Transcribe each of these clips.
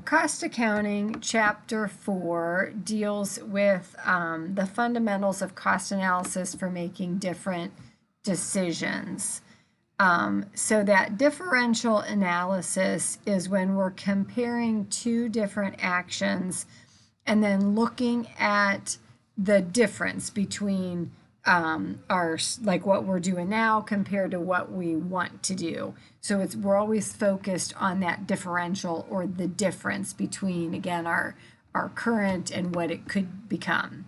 Cost accounting, chapter 4, deals with the fundamentals of cost analysis for making different decisions. So that differential analysis is when we're comparing two different actions and then looking at the difference between like what we're doing now compared to what we want to do. So we're always focused on that differential or the difference between, again, our current and what it could become.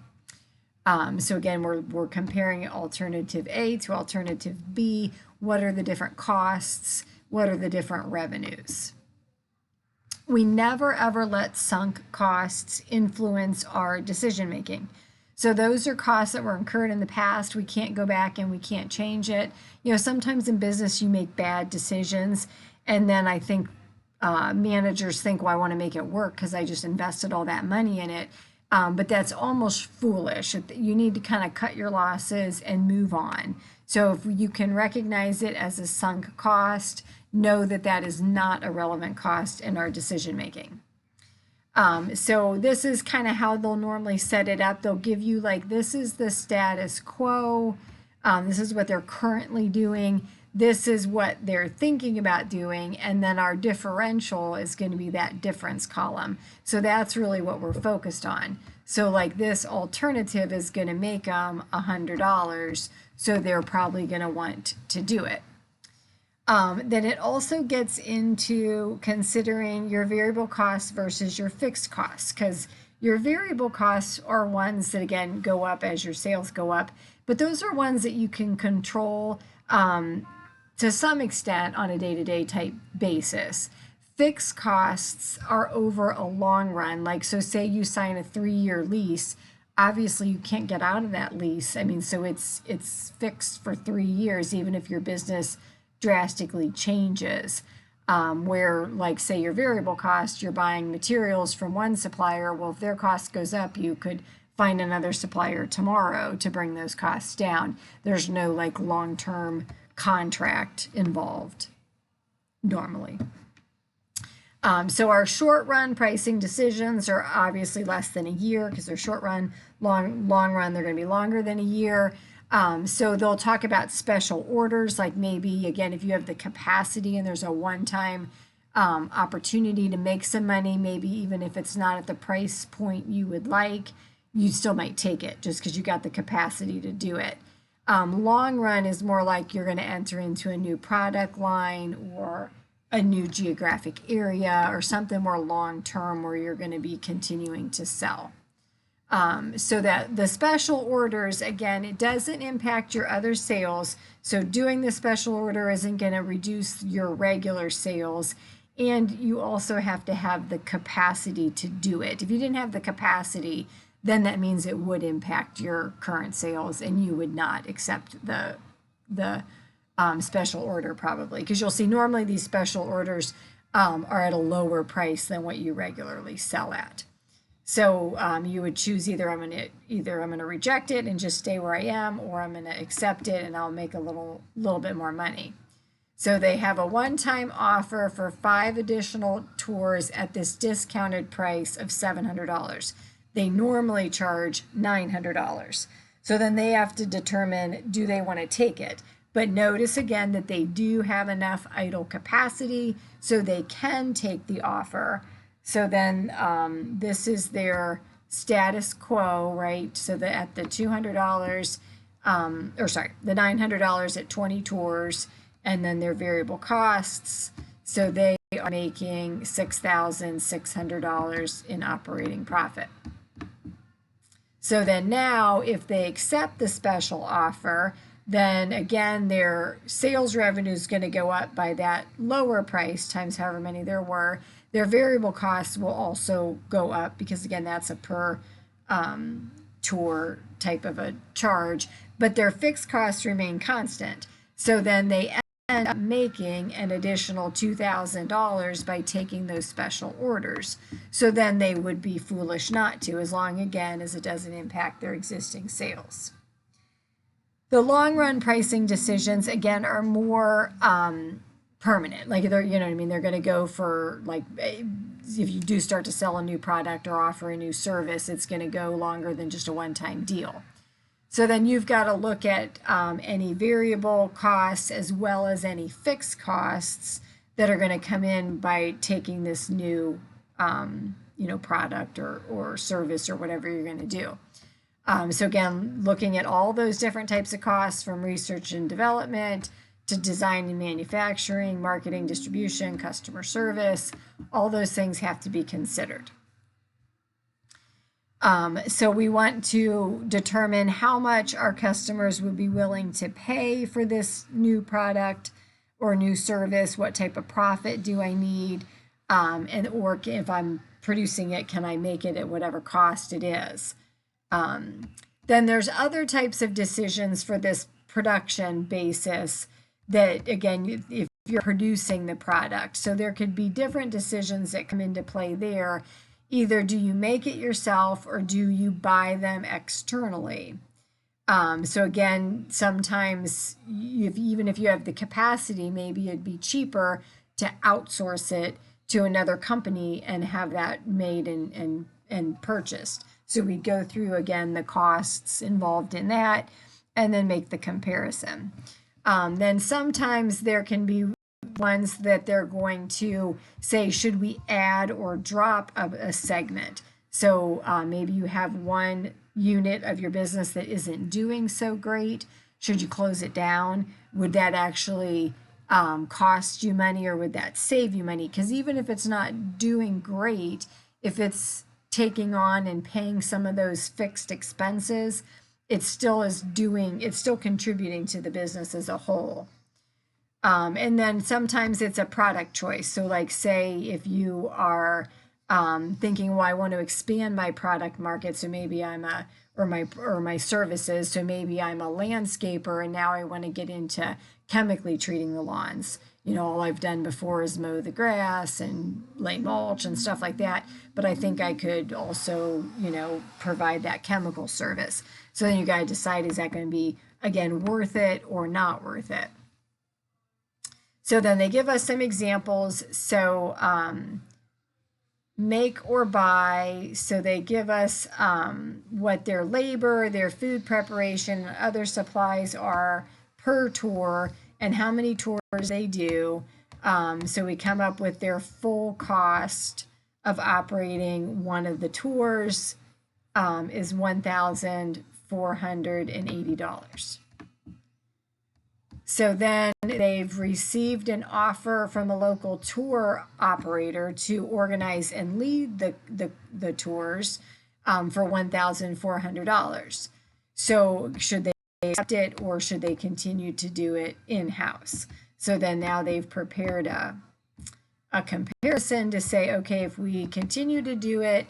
So again, we're comparing alternative A to alternative B. What are the different costs? What are the different revenues? We never ever let sunk costs influence our decision making. So those are costs that were incurred in the past. We can't go back and we can't change it. You know, sometimes in business you make bad decisions, and then I think managers think, well, I want to make it work because I just invested all that money in it. But that's almost foolish. You need to kind of cut your losses and move on. So if you can recognize it as a sunk cost, know that that is not a relevant cost in our decision making. So this is kind of how they'll normally set it up. They'll give you like, this is the status quo. This is what they're currently doing. This is what they're thinking about doing. And then our differential is going to be that difference column. So that's really what we're focused on. So like this alternative is going to make them $100. So they're probably going to want to do it. Then it also gets into considering your variable costs versus your fixed costs, because your variable costs are ones that, again, go up as your sales go up, but those are ones that you can control to some extent on a day-to-day type basis. Fixed costs are over a long run. Like, so say you sign a 3-year lease, obviously you can't get out of that lease. I mean, so it's fixed for 3 years, even if your business drastically changes. Where, like, say your variable cost, you're buying materials from one supplier. Well, if their cost goes up, you could find another supplier tomorrow to bring those costs down. There's no like long-term contract involved normally. So our short run pricing decisions are obviously less than a year because they're short run. Long run, they're going to be longer than a year. So they'll talk about special orders, like maybe, again, if you have the capacity and there's a one-time opportunity to make some money, maybe even if it's not at the price point you would like, you still might take it just because you got the capacity to do it. Long run is more like you're going to enter into a new product line or a new geographic area or something more long-term where you're going to be continuing to sell. So that the special orders, again, it doesn't impact your other sales. So doing the special order isn't going to reduce your regular sales. And you also have to have the capacity to do it. If you didn't have the capacity, then that means it would impact your current sales and you would not accept the special order probably. Because you'll see normally these special orders are at a lower price than what you regularly sell at. So you would choose either I'm going to reject it and just stay where I am, or I'm going to accept it and I'll make a little bit more money. So they have a one-time offer for 5 additional tours at this discounted price of $700. They normally charge $900. So then they have to determine, do they want to take it? But notice again that they do have enough idle capacity so they can take the offer. So then this is their status quo, right? So that at the $200, the $900 at 20 tours, and then their variable costs. So they are making $6,600 in operating profit. So then now, if they accept the special offer, then again, their sales revenue is going to go up by that lower price times however many there were. Their variable costs will also go up because, again, that's a per tour type of a charge, but their fixed costs remain constant. So then they end up making an additional $2,000 by taking those special orders. So then they would be foolish not to, as long, again, as it doesn't impact their existing sales. The long run pricing decisions, again, are more permanent. Like they're, you know what I mean? They're going to go for like, if you do start to sell a new product or offer a new service, it's going to go longer than just a one-time deal. So then you've got to look at any variable costs as well as any fixed costs that are going to come in by taking this new, product or service or whatever you're going to do. So again, looking at all those different types of costs from research and development to design and manufacturing, marketing, distribution, customer service, all those things have to be considered. So we want to determine how much our customers would be willing to pay for this new product or new service. What type of profit do I need? Or if I'm producing it, can I make it at whatever cost it is? Then there's other types of decisions for this production basis that, again, if you're producing the product. So there could be different decisions that come into play there. Either do you make it yourself or do you buy them externally? So again, sometimes even if you have the capacity, maybe it'd be cheaper to outsource it to another company and have that made and purchased. So we'd go through again the costs involved in that and then make the comparison. Then sometimes there can be ones that they're going to say, should we add or drop a segment? So maybe you have one unit of your business that isn't doing so great. Should you close it down? Would that actually cost you money or would that save you money? Because even if it's not doing great, if it's taking on and paying some of those fixed expenses, it still it's still contributing to the business as a whole. And then sometimes it's a product choice. So like say if you are thinking, well, I want to expand my product market, so maybe or my services, so maybe I'm a landscaper and now I want to get into chemically treating the lawns. All I've done before is mow the grass and lay mulch and stuff like that, but I think I could also, provide that chemical service. So then you got to decide, is that going to be, again, worth it or not worth it? So then they give us some examples. So make or buy. So they give us what their labor, their food preparation, and other supplies are per tour and how many tours they do. So we come up with their full cost of operating one of the tours is $1,480. So then they've received an offer from a local tour operator to organize and lead the tours for $1,400. So should they accept it or should they continue to do it in-house? So then now they've prepared a comparison to say, okay, if we continue to do it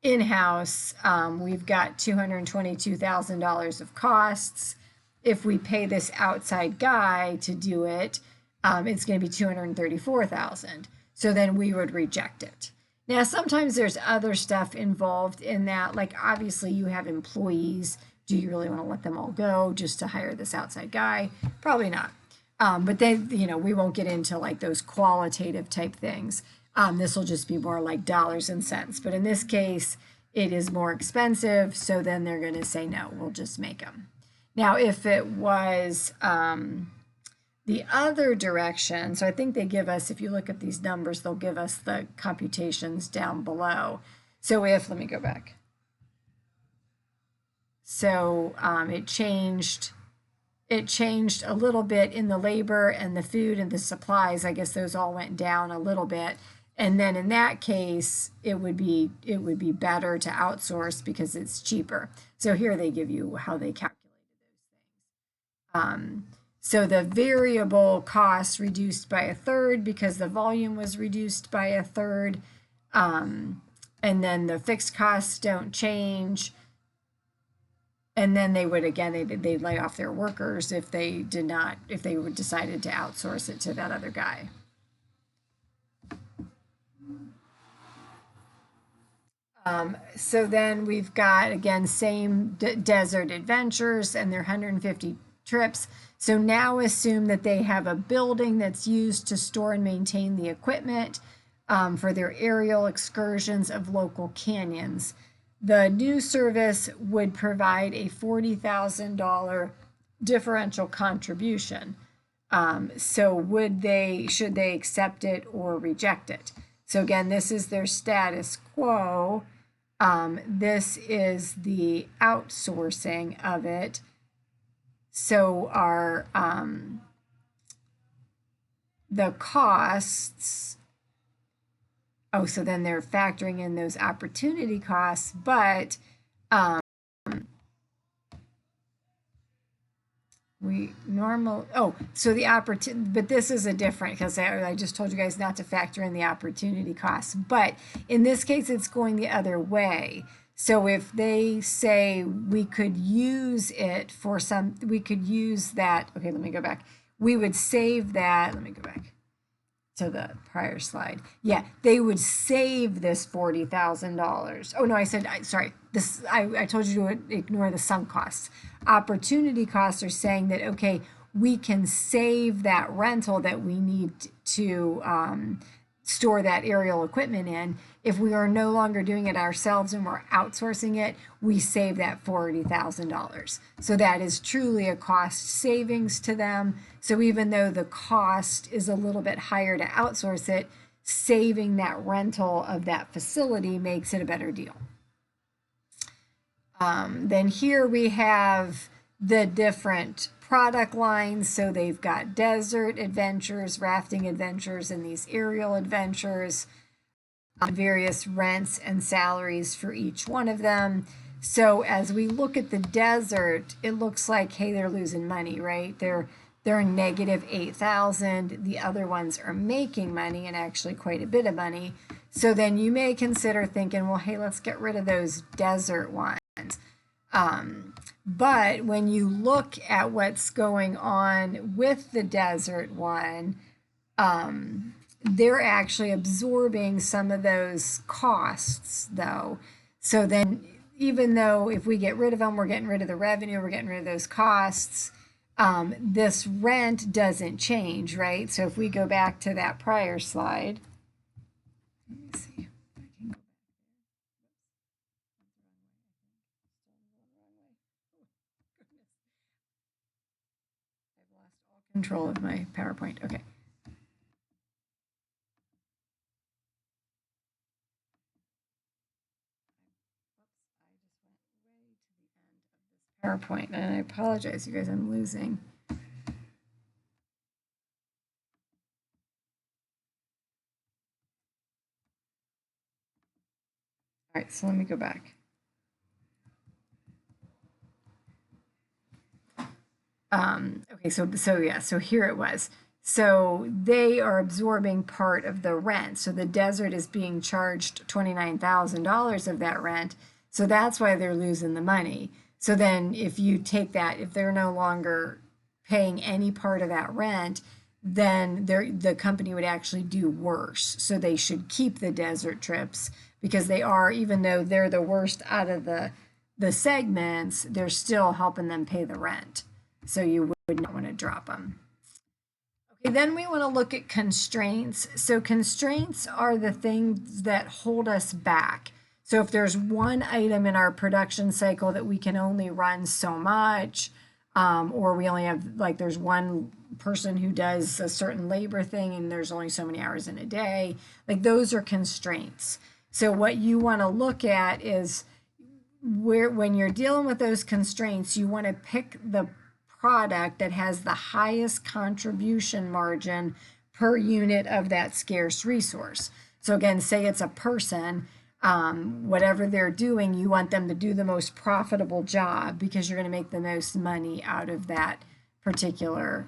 in-house, we've got $222,000 of costs. If we pay this outside guy to do it, it's going to be $234,000. So then we would reject it. Now, sometimes there's other stuff involved in that, like obviously you have employees. Do you really want to let them all go just to hire this outside guy? Probably not. But we won't get into like those qualitative type things. This will just be more like dollars and cents. But in this case, it is more expensive. So then they're going to say, no, we'll just make them. Now, if it was the other direction, so I think they give us, if you look at these numbers, they'll give us the computations down below. So let me go back. So it changed a little bit in the labor and the food and the supplies. I guess those all went down a little bit. And then in that case, it would be better to outsource because it's cheaper. So here they give you how they calculate. So the variable costs reduced by 1/3 because the volume was reduced by 1/3. And then the fixed costs don't change. And then they would, again, they'd lay off their workers if they decided to outsource it to that other guy. So then we've got, again, same Desert Adventures and their 150 trips. So now assume that they have a building that's used to store and maintain the equipment for their aerial excursions of local canyons. The new service would provide a $40,000 differential contribution. So should they accept it or reject it? So again, this is their status quo. This is the outsourcing of it. So our the costs, so then they're factoring in those opportunity costs, but so the opportunity, but this is a different, because I just told you guys not to factor in the opportunity costs, but in this case it's going the other way. So if they say we could use it for we could use that, okay, let me go back. We would save that, let me go back to the prior slide. Yeah, they would save this $40,000. Oh no, I told you to ignore the sunk costs. Opportunity costs are saying that, okay, we can save that rental that we need to store that aerial equipment in. If we are no longer doing it ourselves and we're outsourcing it, we save that $40,000. So that is truly a cost savings to them. So even though the cost is a little bit higher to outsource it, saving that rental of that facility makes it a better deal. Then here we have the different product lines. So they've got desert adventures, rafting adventures, and these aerial adventures, various rents and salaries for each one of them. So as we look at the desert, it looks like, hey, they're losing money, right? They're negative 8,000. The other ones are making money, and actually quite a bit of money. So then you may consider thinking, well, hey, let's get rid of those desert ones. But when you look at what's going on with the desert one, they're actually absorbing some of those costs, though. So then, even though if we get rid of them, we're getting rid of the revenue, we're getting rid of those costs, this rent doesn't change, right? So if we go back to that prior slide, let me see. Control of my PowerPoint. Okay. PowerPoint, and I apologize, you guys, I'm losing. All right, so let me go back. Okay, so here it was. So they are absorbing part of the rent. So the desert is being charged $29,000 of that rent. So that's why they're losing the money. So then if you take that, if they're no longer paying any part of that rent, then the company would actually do worse. So they should keep the desert trips, because they are, even though they're the worst out of the segments, they're still helping them pay the rent. So you would not want to drop them. Okay, then we want to look at constraints. So constraints are the things that hold us back. So if there's one item in our production cycle that we can only run so much, or we only have, like, there's one person who does a certain labor thing and there's only so many hours in a day, like, those are constraints. So what you want to look at is when you're dealing with those constraints, you want to pick the product that has the highest contribution margin per unit of that scarce resource. So again, say it's a person, whatever they're doing, you want them to do the most profitable job, because you're going to make the most money out of that particular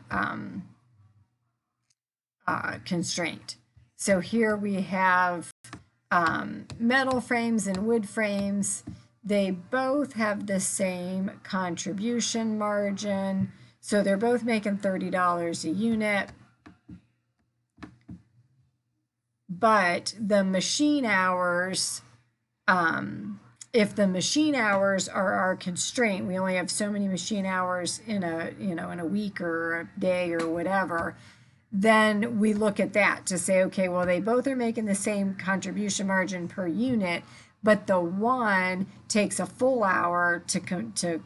constraint. So here we have metal frames and wood frames. They both have the same contribution margin. So they're both making $30 a unit. But the machine hours if the machine hours are our constraint, we only have so many machine hours in a, in a week or a day or whatever, then we look at that to say, okay, well, they both are making the same contribution margin per unit, but the one takes a full hour to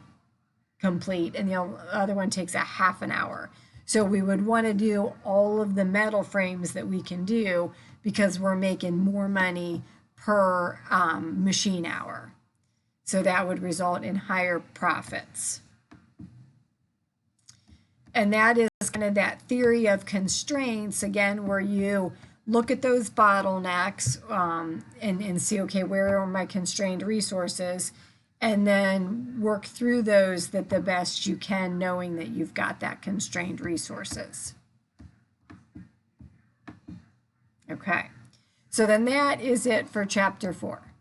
complete, and the other one takes a half an hour. So we would want to do all of the metal frames that we can do because we're making more money per machine hour. So that would result in higher profits. And that is kind of that theory of constraints, again, where you look at those bottlenecks and see, okay, where are my constrained resources? And then work through those the best you can, knowing that you've got that constrained resources. Okay, so then that is it for chapter 4.